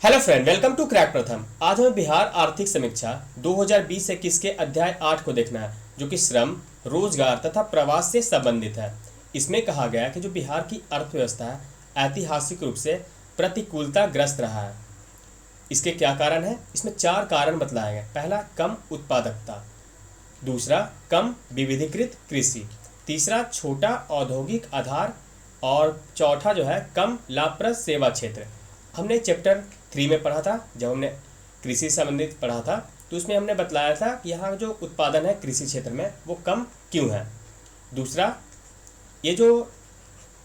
Hello friend, welcome to crack Pratham. आज हमें बिहार आर्थिक समीक्षा 2020-21 के अध्याय 8 को देखना है, जो कि श्रम, रोजगार तथा प्रवास से संबंधित है। इसमें कहा गया है कि जो बिहार की अर्थव्यवस्था है ऐतिहासिक रूप से प्रतिकूलता ग्रस्त रहा है। इसके क्या कारण है? इसमें 4 कारण बतलाए गए। पहला, कम उत्पादकता। दूसरा, कम विविधीकृत कृषि। तीसरा, छोटा औद्योगिक आधार। और चौथा जो है, कम लाभप्रद सेवा क्षेत्र। हमने चैप्टर 3 में पढ़ा था, जब हमने कृषि संबंधित पढ़ा था, तो उसमें हमने बतलाया था कि यहाँ जो उत्पादन है कृषि क्षेत्र में वो कम क्यों है। दूसरा, ये जो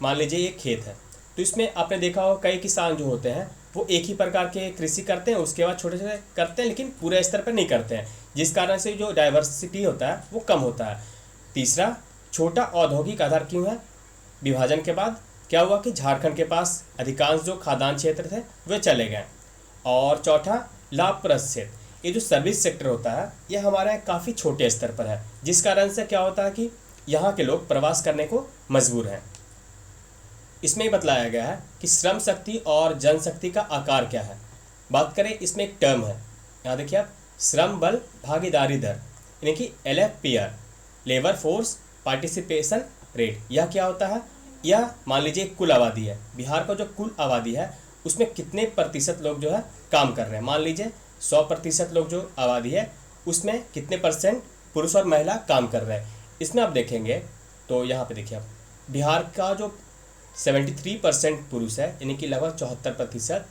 मान लीजिए ये खेत है, तो इसमें आपने देखा हो कई किसान जो होते हैं वो एक ही प्रकार के कृषि करते हैं, उसके बाद छोटे छोटे करते हैं, लेकिन पूरे स्तर पर नहीं करते हैं, जिस कारण से जो डाइवर्सिटी होता है वो कम होता है। तीसरा, छोटा औद्योगिक आधार क्यों है? विभाजन के बाद क्या हुआ कि झारखंड के पास अधिकांश जो खाद्यान्न क्षेत्र थे वे चले गए। और चौथा, लाभप्रद क्षेत्र। ये जो सर्विस सेक्टर होता है ये हमारे यहाँ काफ़ी छोटे स्तर पर है, जिस कारण से क्या होता है कि यहाँ के लोग प्रवास करने को मजबूर हैं। इसमें बतलाया गया है कि श्रम शक्ति और जनशक्ति का आकार क्या है। बात करें, इसमें एक टर्म है, यहाँ देखिए आप, श्रम बल भागीदारी दर, यानी कि LFPR, labour force participation rate. यह क्या होता है? यह मान लीजिए कुल आबादी है, बिहार का जो कुल आबादी है उसमें कितने प्रतिशत लोग जो है काम कर रहे हैं। मान लीजिए 100% लोग जो आबादी है उसमें कितने परसेंट पुरुष और महिला काम कर रहे हैं। इसमें आप देखेंगे तो यहाँ पे देखिए आप, बिहार का जो 73% पुरुष है, यानी कि लगभग 74%,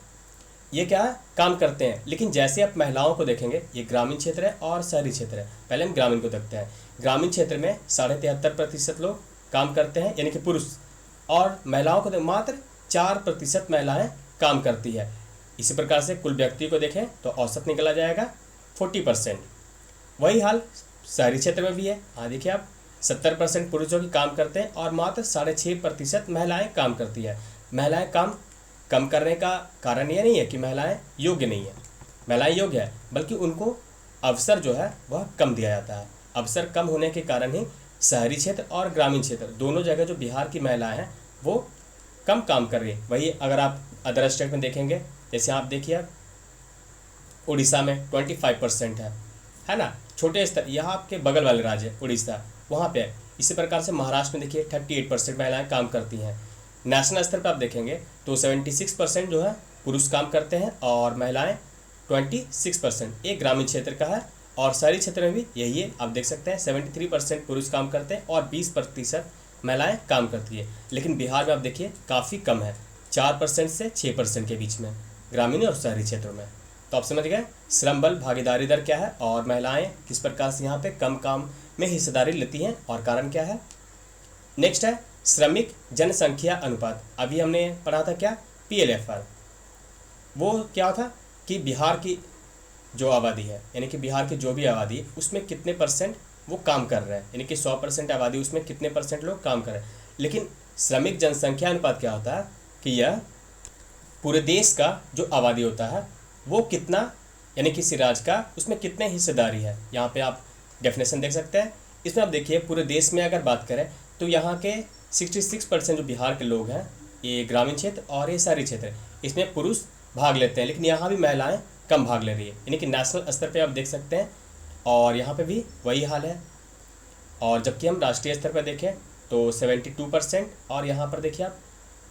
ये क्या है, काम करते हैं। लेकिन जैसे आप महिलाओं को देखेंगे, ये ग्रामीण क्षेत्र है और शहरी क्षेत्र है। पहले हम ग्रामीण को देखते हैं। ग्रामीण क्षेत्र में 73.5% लोग काम करते हैं, यानी कि पुरुष, और महिलाओं को मात्र 4% महिलाएं काम करती है। इसी प्रकार से कुल व्यक्ति को देखें तो औसत निकला जाएगा 40%। वही हाल शहरी क्षेत्र में भी है। हाँ देखिए आप, 70% पुरुषों की काम करते हैं और मात्र 6.5% महिलाएं काम करती है। महिलाएं काम कम करने का कारण ये नहीं है कि महिलाएं योग्य नहीं है, महिलाएं योग्य है, बल्कि उनको अवसर जो है वह कम दिया जाता है। अवसर कम होने के कारण ही शहरी क्षेत्र और ग्रामीण क्षेत्र दोनों जगह जो बिहार की महिलाएं हैं वो कम काम कर रही है। वही अगर आप अदर स्टेट में देखेंगे, जैसे आप देखिए उड़ीसा में 25% है ना, छोटे स्तर। यहाँ आपके बगल वाले राज्य उड़ीसा, वहाँ पे है। इसी प्रकार से महाराष्ट्र में देखिए 38% महिलाएं काम करती हैं। नेशनल स्तर पर आप देखेंगे तो 76% जो है पुरुष काम करते हैं और महिलाएं 26%। एक ग्रामीण क्षेत्र का है और शहरी क्षेत्र में भी यही है। आप देख सकते हैं 73% पुरुष काम करते हैं और 20% महिलाएं काम करती है। लेकिन बिहार में आप देखिए काफ़ी कम है, 4% से 6% के बीच में ग्रामीण और शहरी क्षेत्रों में। तो आप समझ गए श्रम बल भागीदारी दर क्या है और महिलाएं किस प्रकार से यहाँ पे कम काम में हिस्सेदारी लेती हैं और कारण क्या है। नेक्स्ट है श्रमिक जनसंख्या अनुपात। अभी हमने पढ़ा था क्या, PLFR। वो क्या था कि बिहार की जो आबादी है, यानी कि बिहार की जो भी आबादी है उसमें कितने परसेंट वो काम कर रहे हैं, यानी कि 100% आबादी उसमें कितने परसेंट लोग काम कर रहे हैं। लेकिन श्रमिक जनसंख्या अनुपात क्या होता है कि यह पूरे देश का जो आबादी होता है वो कितना, यानी किसी राज्य का उसमें कितने हिस्सेदारी है। यहाँ पे आप डेफिनेशन देख सकते हैं। इसमें आप देखिए पूरे देश में अगर बात करें तो यहाँ के 66% जो बिहार के लोग हैं, ये ग्रामीण क्षेत्र और ये शहरी क्षेत्र, इसमें पुरुष भाग लेते हैं, लेकिन यहाँ भी महिलाएं कम भाग ले रही है, यानी कि नेशनल स्तर पे आप देख सकते हैं। और यहाँ पे भी वही हाल है। और जबकि हम राष्ट्रीय स्तर पर देखें तो 72%, और यहाँ पर देखिए आप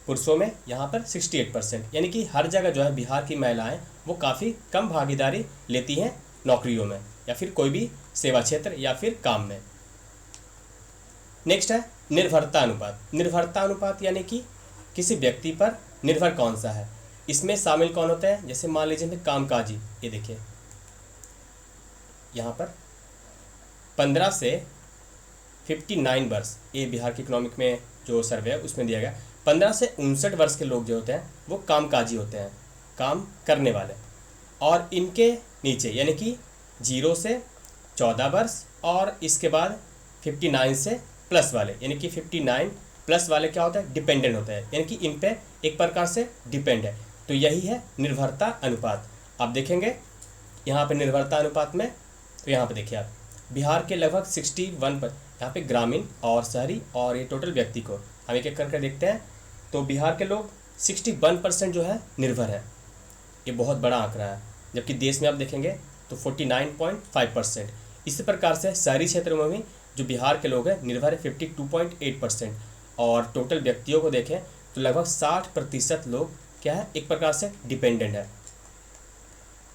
पुरुषों में यहाँ पर 68%, यानी कि हर जगह जो है बिहार की महिलाएं वो काफ़ी कम भागीदारी लेती हैं नौकरियों में या फिर कोई भी सेवा क्षेत्र या फिर काम में। नेक्स्ट है निर्भरता अनुपात। निर्भरता अनुपात यानी कि किसी व्यक्ति पर निर्भर कौन सा है। इसमें शामिल कौन होते हैं, जैसे मान लीजिए कामकाजी, ये देखिए यहाँ पर 15 से 59 वर्ष, ये बिहार की इकोनॉमिक में जो सर्वे है उसमें दिया गया। 15 से 59 वर्ष के लोग जो होते हैं वो कामकाजी होते हैं, काम करने वाले। और इनके नीचे यानी कि 0 से 14 वर्ष और इसके बाद 59 से प्लस वाले, यानी कि 59 प्लस वाले क्या होता है, डिपेंडेंट होता है, यानी कि इन पे एक प्रकार से डिपेंड है। तो यही है निर्भरता अनुपात। आप देखेंगे यहाँ पे निर्भरता अनुपात में, तो यहाँ पे देखिए आप बिहार के लगभग 61 पर, यहाँ पे ग्रामीण और शहरी और ये टोटल व्यक्ति को हम एक एक करके देखते हैं। तो बिहार के लोग 61% जो है निर्भर है ये बहुत बड़ा आंकड़ा है, जबकि देश में आप देखेंगे तो 49.5%। इसी प्रकार से शहरी क्षेत्रों में भी जो बिहार के लोग हैं निर्भर है 52.8%। और टोटल व्यक्तियों को देखें तो लगभग 60% लोग क्या है, एक प्रकार से डिपेंडेंट है।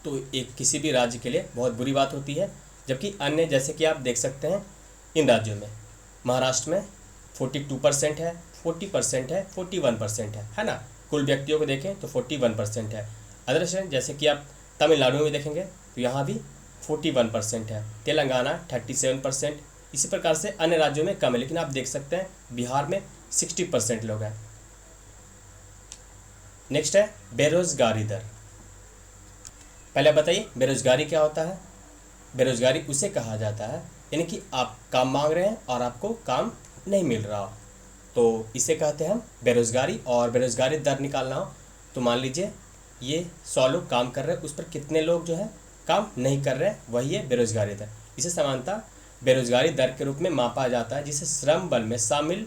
तो एक किसी भी राज्य के लिए बहुत बुरी बात होती है। जबकि अन्य जैसे कि आप देख सकते हैं इन राज्यों में, महाराष्ट्र में 42% है, 40% है, 41% है ना। कुल व्यक्तियों को देखें तो 41% है। अदर स्टेट जैसे कि आप तमिलनाडु में देखेंगे तो यहाँ भी 41% है, तेलंगाना 37%। इसी प्रकार से अन्य राज्यों में कम है, लेकिन आप देख सकते हैं बिहार में 60% लोग हैं। नेक्स्ट है बेरोजगारी दर। पहले बताइए बेरोजगारी क्या होता है। बेरोजगारी उसे कहा जाता है यानी कि आप काम मांग रहे हैं और आपको काम नहीं मिल रहा हो, तो इसे कहते हैं हम बेरोजगारी। और बेरोजगारी दर निकालना हो तो मान लीजिए ये 100 लोग काम कर रहे हैं, उस पर कितने लोग जो है काम नहीं कर रहे हैं, वही है बेरोजगारी दर। इसे समानता बेरोजगारी दर के रूप में मापा जाता है, जिसे श्रम बल में शामिल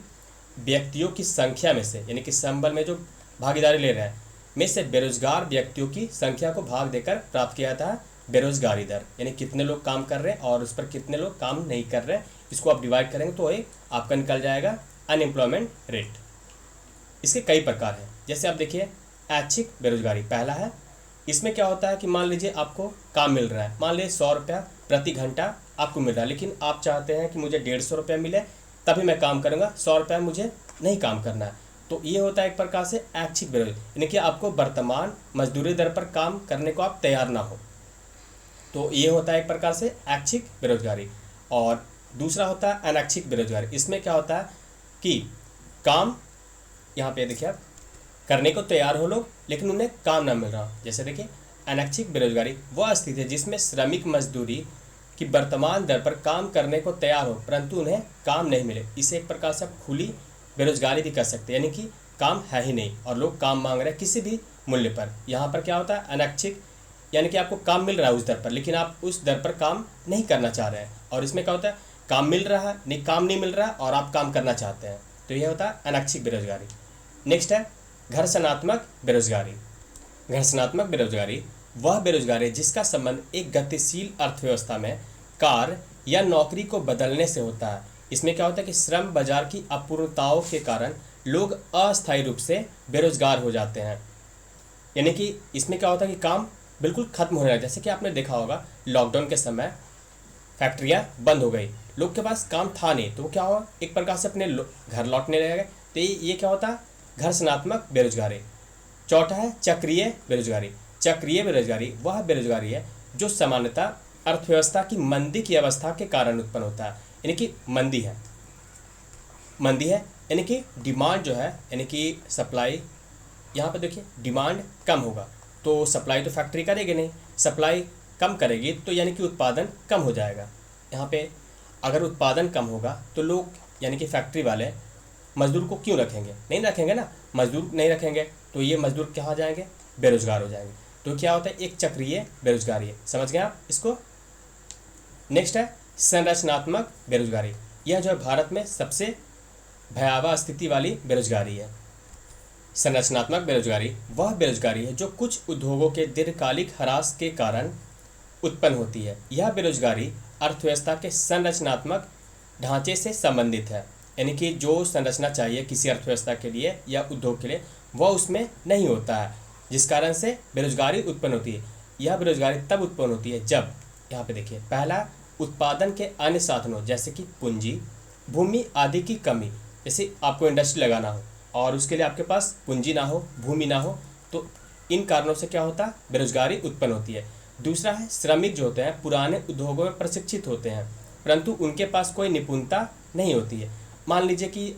व्यक्तियों की संख्या में से, यानी कि श्रम बल में जो भागीदारी ले रहे हैं में से बेरोजगार व्यक्तियों की संख्या को भाग देकर प्राप्त किया जाता है बेरोजगारी दर। यानी कितने लोग काम कर रहे हैं और उस पर कितने लोग काम नहीं कर रहे हैं, इसको आप डिवाइड करेंगे तो एक आपका निकल जाएगा अनएम्प्लॉयमेंट रेट। इसके कई प्रकार हैं, जैसे आप देखिए ऐच्छिक बेरोजगारी पहला है। इसमें क्या होता है कि मान लीजिए आपको काम मिल रहा है, मान लीजिए 100 रुपया प्रति घंटा आपको मिल रहा है, लेकिन आप चाहते हैं कि मुझे 150 रुपया मिले तभी मैं काम करूँगा, 100 रुपया मुझे नहीं काम करना है। तो ये होता है एक प्रकार से ऐच्छिक बेरोजगारी, यानी कि आपको वर्तमान मजदूरी दर पर काम करने को आप तैयार ना हो, तो ये होता है एक प्रकार से ऐच्छिक बेरोजगारी। और दूसरा होता है अनैच्छिक बेरोजगारी। इसमें क्या होता है कि काम यहाँ पे देखिए आप करने को तैयार हो लोग, लेकिन उन्हें काम ना मिल रहा। जैसे देखिए अनैच्छिक बेरोजगारी वह स्थिति है जिसमें श्रमिक मजदूरी की वर्तमान दर पर काम करने को तैयार हो परंतु उन्हें काम नहीं मिले। इसे एक प्रकार से आप खुली बेरोजगारी भी कर सकते हैं, यानी कि काम है ही नहीं और लोग काम मांग रहे हैं किसी भी मूल्य पर। यहाँ पर क्या होता है अनैच्छिक, यानी कि आपको काम मिल रहा है उस दर पर, लेकिन आप उस दर पर काम नहीं करना चाह रहे हैं। और इसमें क्या होता है काम मिल रहा है नहीं, काम नहीं मिल रहा है और आप काम करना चाहते हैं, तो यह होता है अनैच्छिक बेरोजगारी। नेक्स्ट है घर्षणात्मक बेरोजगारी। घर्षणात्मक बेरोजगारी वह बेरोजगारी है जिसका संबंध एक गतिशील अर्थव्यवस्था में कार्य या नौकरी को बदलने से होता है। इसमें क्या होता है कि श्रम बाजार की अपूर्णताओं के कारण लोग अस्थायी रूप से बेरोजगार हो जाते हैं। यानी कि इसमें क्या होता है कि काम बिल्कुल खत्म होने लगा। जैसे कि आपने देखा होगा लॉकडाउन के समय फैक्ट्रियां बंद हो गई, लोग के पास काम था नहीं, तो क्या हुआ एक प्रकार से अपने घर लौटने लगे। तो ये क्या होता है घर्षणात्मक बेरोजगारी। चौथा है चक्रीय बेरोजगारी। चक्रीय बेरोजगारी वह बेरोजगारी है जो सामान्यतः अर्थव्यवस्था की मंदी की अवस्था के कारण उत्पन्न होता है। यानी कि मंदी है यानी कि डिमांड जो है, यानी कि सप्लाई, यहाँ पर देखिए डिमांड कम होगा तो सप्लाई तो फैक्ट्री करेगी नहीं, सप्लाई कम करेगी तो यानी कि उत्पादन कम हो जाएगा। यहाँ पे अगर उत्पादन कम होगा तो लोग यानी कि फैक्ट्री वाले मजदूर को क्यों रखेंगे, नहीं रखेंगे ना। मजदूर नहीं रखेंगे तो ये मजदूर कहाँ जाएंगे, बेरोजगार हो जाएंगे। तो क्या होता है एक चक्रीय बेरोजगारी है, समझ गए आप इसको। नेक्स्ट है संरचनात्मक बेरोजगारी। यह जो है भारत में सबसे भयावह स्थिति वाली बेरोजगारी है। संरचनात्मक बेरोजगारी वह बेरोजगारी है जो कुछ उद्योगों के दीर्घकालिक ह्रास के कारण उत्पन्न होती है। यह बेरोजगारी अर्थव्यवस्था के संरचनात्मक ढांचे से संबंधित है, यानी कि जो संरचना चाहिए किसी अर्थव्यवस्था के लिए या उद्योग के लिए वह उसमें नहीं होता है, जिस कारण से बेरोजगारी उत्पन्न होती है। यह बेरोजगारी तब उत्पन्न होती है जब, यहाँ पे देखिए, पहला उत्पादन के अन्य साधनों जैसे कि पूंजी, भूमि आदि की कमी। जैसे आपको इंडस्ट्री लगाना हो और उसके लिए आपके पास पूंजी ना हो, भूमि ना हो, तो इन कारणों से क्या होता है बेरोजगारी उत्पन्न होती है। दूसरा है श्रमिक जो होते हैं पुराने उद्योगों में प्रशिक्षित होते हैं परंतु उनके पास कोई निपुणता नहीं होती है। मान लीजिए कि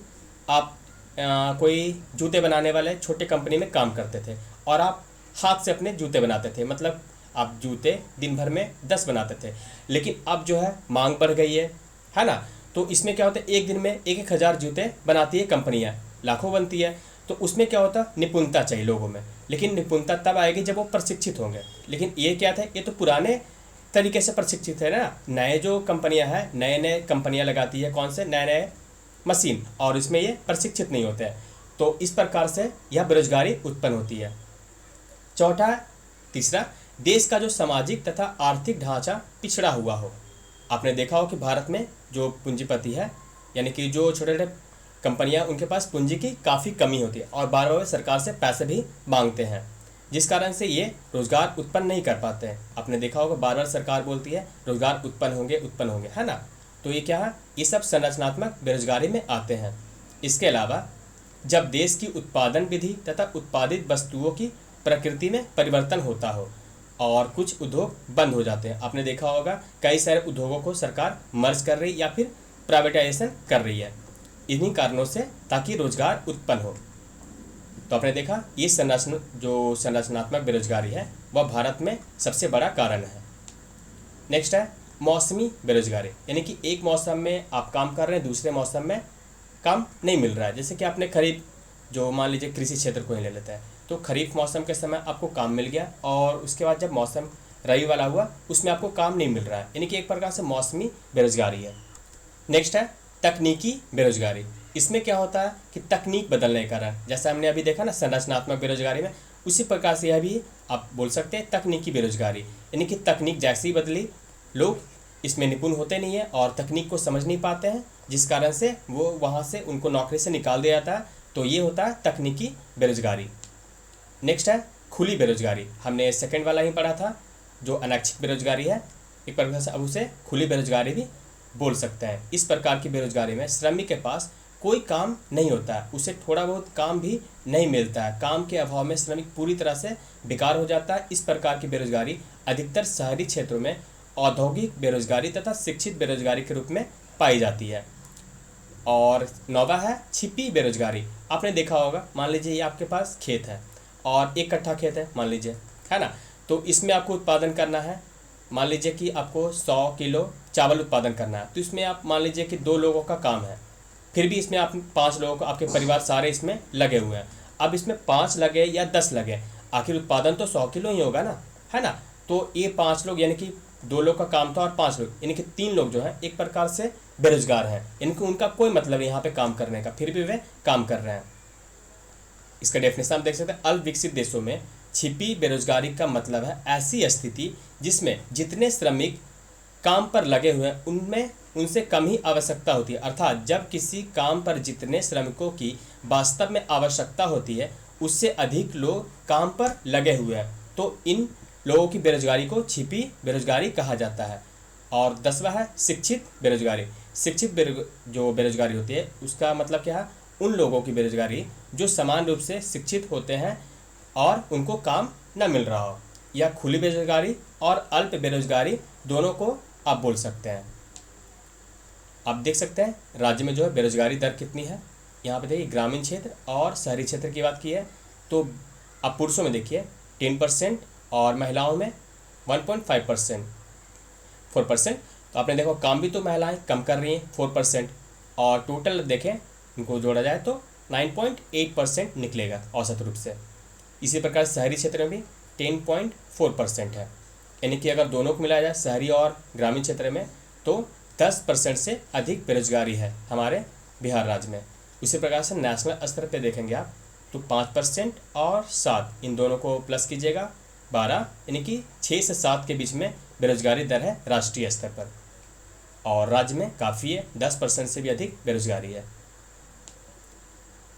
आप कोई जूते बनाने वाले छोटे कंपनी में काम करते थे और आप हाथ से अपने जूते बनाते थे, मतलब आप जूते दिन भर में 10 बनाते थे, लेकिन अब जो है मांग बढ़ गई है ना। तो इसमें क्या होता है एक दिन में 1,000 जूते बनाती है कंपनियां, लाखों बनती है। तो उसमें क्या होता है निपुणता चाहिए लोगों में, लेकिन निपुणता तब आएगी जब वो प्रशिक्षित होंगे। लेकिन ये क्या था, ये तो पुराने तरीके से प्रशिक्षित है ना। नए जो कंपनियां हैं नए कंपनियां लगाती है, कौन से नए मशीन, और इसमें ये प्रशिक्षित नहीं होते हैं। तो इस प्रकार से यह बेरोजगारी उत्पन्न होती है। चौथा तीसरा, देश का जो सामाजिक तथा आर्थिक ढांचा पिछड़ा हुआ हो। आपने देखा हो कि भारत में जो पूंजीपति है, यानी कि जो छोटे छोटे कंपनियां, उनके पास पूंजी की काफ़ी कमी होती है और बार बार सरकार से पैसे भी मांगते हैं, जिस कारण से ये रोज़गार उत्पन्न नहीं कर पाते हैं। आपने देखा होगा बार बार सरकार बोलती है रोज़गार उत्पन्न होंगे, है ना। तो ये क्या है, ये सब संरचनात्मक बेरोजगारी में आते हैं। इसके अलावा जब देश की उत्पादन विधि तथा उत्पादित वस्तुओं की प्रकृति में परिवर्तन होता हो और कुछ उद्योग बंद हो जाते हैं। आपने देखा होगा कई सारे उद्योगों को सरकार मर्ज कर रही या फिर प्राइवेटाइजेशन कर रही है, इन्हीं कारणों से, ताकि रोजगार उत्पन्न हो। तो आपने देखा ये संरचनात्मक बेरोजगारी है वह भारत में सबसे बड़ा कारण है। नेक्स्ट है मौसमी बेरोजगारी, यानी कि एक मौसम में आप काम कर रहे हैं, दूसरे मौसम में काम नहीं मिल रहा है। जैसे कि आपने खरीफ, जो मान लीजिए कृषि क्षेत्र को ही ले लेते हैं, तो खरीफ मौसम के समय आपको काम मिल गया और उसके बाद जब मौसम रबी वाला हुआ उसमें आपको काम नहीं मिल रहा है, यानी कि एक प्रकार से मौसमी बेरोजगारी है। नेक्स्ट है तकनीकी बेरोजगारी। इसमें क्या होता है कि तकनीक बदलने के कारण, जैसा हमने अभी देखा ना संरचनात्मक बेरोजगारी में, उसी प्रकार से यह भी आप बोल सकते हैं तकनीकी बेरोजगारी, यानी कि तकनीक जैसी ही बदली, लोग इसमें निपुण होते नहीं है और तकनीक को समझ नहीं पाते हैं, जिस कारण से वो वहाँ से उनको नौकरी से निकाल दिया जाता है। तो ये होता है तकनीकी बेरोजगारी। नेक्स्ट है खुली बेरोजगारी। हमने सेकंड वाला ही पढ़ा था, जो अनैच्छिक बेरोजगारी है, एक प्रकार से अब उसे खुली बेरोजगारी भी बोल सकते हैं। इस प्रकार की बेरोजगारी में श्रमिक के पास कोई काम नहीं होता है, उसे थोड़ा बहुत काम भी नहीं मिलता है। काम के अभाव में श्रमिक पूरी तरह से बेकार हो जाता है। इस प्रकार की बेरोजगारी अधिकतर शहरी क्षेत्रों में औद्योगिक बेरोजगारी तथा शिक्षित बेरोजगारी के रूप में पाई जाती है। और नौवा है छिपी बेरोजगारी। आपने देखा होगा, मान लीजिए ये आपके पास खेत है और 1 कट्ठा खेत है मान लीजिए, है ना। तो इसमें आपको उत्पादन करना है, मान लीजिए कि आपको 100 किलो चावल उत्पादन करना है। तो इसमें आप मान लीजिए कि 2 लोगों का काम है, फिर भी इसमें आप 5 लोगों को, आपके परिवार सारे इसमें लगे हुए हैं। अब इसमें 5 लगे या 10 लगे, आखिर उत्पादन तो 100 किलो ही होगा ना, है ना। तो ये 5 लोग, यानी कि 2 लोग का काम था और 5 लोग, यानी कि 3 लोग जो हैं एक प्रकार से बेरोजगार हैं, यानी कि उनका कोई मतलब नहीं यहाँ पे काम करने का, फिर भी वे काम कर रहे हैं। इसका डेफिनेशन आप देख सकते हैं, अल्प विकसित देशों में छिपी बेरोजगारी का मतलब है ऐसी स्थिति जिसमें जितने श्रमिक काम पर लगे हुए हैं उनमें उनसे कम ही आवश्यकता होती है। अर्थात जब किसी काम पर जितने श्रमिकों की वास्तव में आवश्यकता होती है उससे अधिक लोग काम पर लगे हुए हैं, तो इन लोगों की बेरोजगारी को छिपी बेरोजगारी कहा जाता है। और 10वां है शिक्षित बेरोजगारी। जो बेरोजगारी होती है उसका मतलब क्या है, उन लोगों की बेरोजगारी जो समान रूप से शिक्षित होते हैं और उनको काम न मिल रहा हो। या खुली बेरोजगारी और अल्प बेरोजगारी दोनों को आप बोल सकते हैं। आप देख सकते हैं राज्य में जो है बेरोजगारी दर कितनी है। यहाँ पे देखिए ग्रामीण क्षेत्र और शहरी क्षेत्र की बात की है, तो आप पुरुषों में देखिए 10% और महिलाओं में 1.5%, 4%। तो आपने देखो काम भी तो महिलाएं कम कर रही हैं 4%, और टोटल देखें इनको जोड़ा जाए तो 9.8% निकलेगा औसत रूप से। इसी प्रकार शहरी क्षेत्र में भी 10.4% है, यानी कि अगर दोनों को मिलाया जाए शहरी और ग्रामीण क्षेत्र में तो 10% से अधिक बेरोजगारी है हमारे बिहार राज्य में। इसी प्रकार से नेशनल स्तर पे देखेंगे आप तो 5% और 7, इन दोनों को प्लस कीजिएगा 12, यानी कि 6 से 7 के बीच में बेरोजगारी दर है राष्ट्रीय स्तर पर, और राज्य में काफ़ी है, 10% से भी अधिक बेरोजगारी है।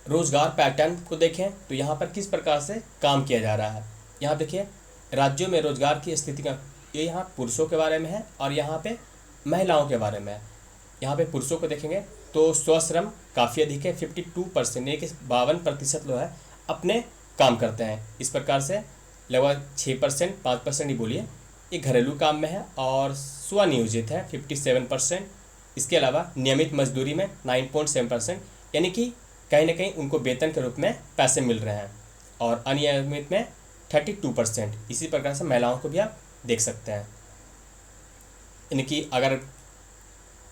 रोजगार पैटर्न को देखें तो यहाँ पर किस प्रकार से काम किया जा रहा है। यहाँ देखिए राज्यों में रोजगार की स्थिति का, ये यहाँ पुरुषों के बारे में है और यहाँ पे महिलाओं के बारे में है। यहाँ पे पुरुषों को देखेंगे तो स्वश्रम काफ़ी अधिक है, 52%, यानी कि 52% लोग है अपने काम करते हैं। इस प्रकार से लगभग 6%, 5% ही बोलिए ये घरेलू काम में है, और स्वनियोजित है 57%। इसके अलावा नियमित मजदूरी में 9.7%, यानी कि कहीं ना कहीं उनको वेतन के रूप में पैसे मिल रहे हैं, और अनियमित में 32%। इसी प्रकार से महिलाओं को भी आप देख सकते हैं, यानी कि अगर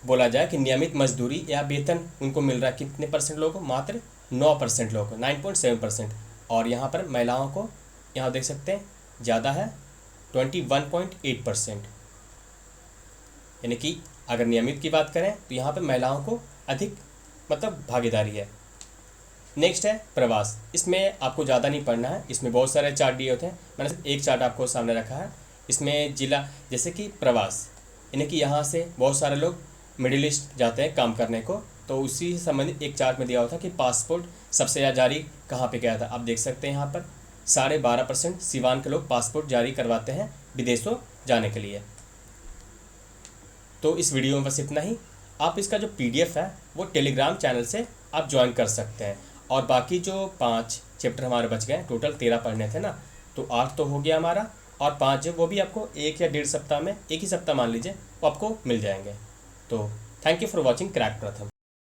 बोला जाए कि नियमित मजदूरी या वेतन उनको मिल रहा है कितने परसेंट लोगों को, मात्र 9% लोगों को, 9.7%। और यहाँ पर महिलाओं को यहाँ देख सकते हैं ज़्यादा है 21.8%, यानी कि अगर नियमित की बात करें तो यहाँ पर महिलाओं को अधिक मतलब भागीदारी है। नेक्स्ट है प्रवास। इसमें आपको ज़्यादा नहीं पढ़ना है, इसमें बहुत सारे चार्ट दिए होते हैं, मैंने सिर्फ एक चार्ट आपको सामने रखा है। इसमें जिला जैसे कि प्रवास, यानी कि यहाँ से बहुत सारे लोग मिडिल ईस्ट जाते हैं काम करने को, तो उसी से संबंधित एक चार्ट में दिया हुआ था कि पासपोर्ट सबसे ज़्यादा जारी कहाँ पे किया था। आप देख सकते हैं यहाँ पर 12.5% सीवान के लोग पासपोर्ट जारी करवाते हैं विदेशों जाने के लिए। तो इस वीडियो में बस इतना ही। आप इसका जो PDF है वो टेलीग्राम चैनल से आप ज्वाइन कर सकते हैं, और बाकी जो 5 चैप्टर हमारे बच गए, टोटल 13 पढ़ने थे ना, तो 8 तो हो गया हमारा, और 5 जो वो भी आपको 1 या 1.5 सप्ताह में, एक ही सप्ताह मान लीजिए, वो आपको मिल जाएंगे। तो thank you for watching crack प्रथम।